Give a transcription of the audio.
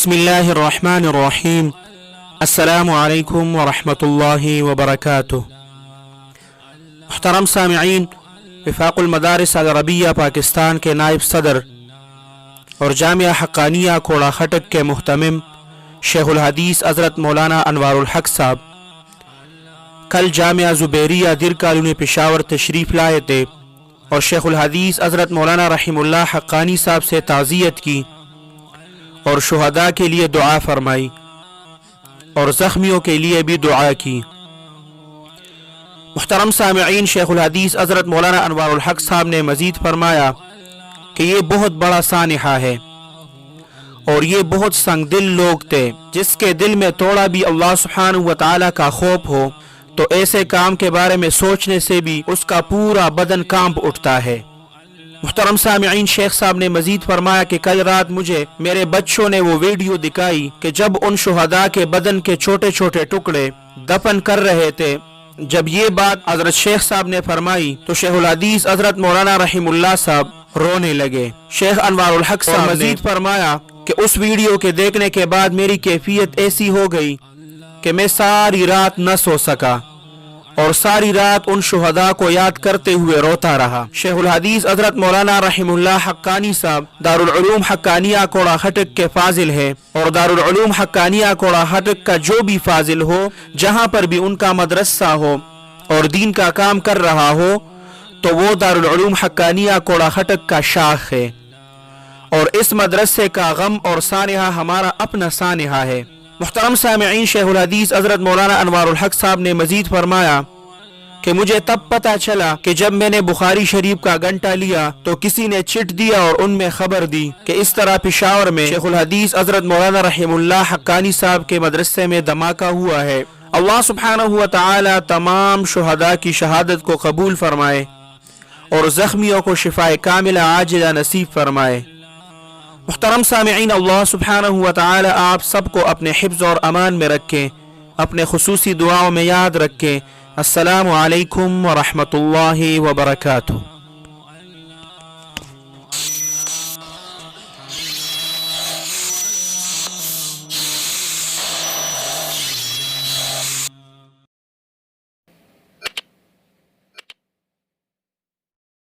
بسم اللہ الرحمن الرحیم۔ السلام علیکم ورحمۃ اللہ وبرکاتہ۔ محترم سامعین، وفاق المدارس العربیہ پاکستان کے نائب صدر اور جامعہ حقانیہ کوڑا خٹک کے محتمم شیخ الحدیث حضرت مولانا انوار الحق صاحب کل جامعہ زبیریہ در کالونی پشاور تشریف لائے تھے اور شیخ الحدیث حضرت مولانا رحم اللہ حقانی صاحب سے تعزیت کی اور شہداء کے لیے دعا فرمائی اور زخمیوں کے لیے بھی دعا کی۔ محترم سامعین، شیخ الحدیث حضرت مولانا انوار الحق صاحب نے مزید فرمایا کہ یہ بہت بڑا سانحہ ہے اور یہ بہت سنگ دل لوگ تھے، جس کے دل میں تھوڑا بھی اللہ سبحانہ و تعالیٰ کا خوف ہو تو ایسے کام کے بارے میں سوچنے سے بھی اس کا پورا بدن کانپ اٹھتا ہے۔ محترم سامعین، شیخ صاحب نے مزید فرمایا کہ کل رات مجھے میرے بچوں نے وہ ویڈیو دکھائی کہ جب ان شہداء کے بدن کے چھوٹے چھوٹے ٹکڑے دفن کر رہے تھے۔ جب یہ بات حضرت شیخ صاحب نے فرمائی تو شیخ الحدیث حضرت مولانا رحم اللہ صاحب رونے لگے۔ شیخ انوار الحق صاحب مزید فرمایا کہ اس ویڈیو کے دیکھنے کے بعد میری کیفیت ایسی ہو گئی کہ میں ساری رات نہ سو سکا اور ساری رات ان شہداء کو یاد کرتے ہوئے روتا رہا۔ شیخ الحدیث حضرت مولانا رحم اللہ حقانی صاحب دارالعلوم حقانیہ کوڑا خٹک کے فاضل ہے اور دارالعلوم حقانیہ کوڑا خٹک کا جو بھی فاضل ہو، جہاں پر بھی ان کا مدرسہ ہو اور دین کا کام کر رہا ہو، تو وہ دارالعلوم حقانیہ کوڑا خٹک کا شاخ ہے اور اس مدرسے کا غم اور سانحہ ہمارا اپنا سانحہ ہے۔ محترم سامعین، شیخ الحدیث حضرت مولانا انوار الحق صاحب نے مزید فرمایا کہ مجھے تب پتہ چلا کہ جب میں نے بخاری شریف کا گھنٹہ لیا تو کسی نے چٹ دیا اور ان میں خبر دی کہ اس طرح پشاور میں شیخ الحدیث حضرت مولانا رحم اللہ حقانی صاحب کے مدرسے میں دھماکہ ہوا ہے۔ اللہ سبحانہ و تعالی تمام شہداء کی شہادت کو قبول فرمائے اور زخمیوں کو شفاء کاملہ عاجلہ نصیب فرمائے۔ محترم سامعین، اللہ سبحانہ و تعالی آپ سب کو اپنے حفظ اور امان میں رکھیں، اپنے خصوصی دعاؤں میں یاد رکھیں۔ السلام علیکم ورحمۃ اللہ وبرکاتہ۔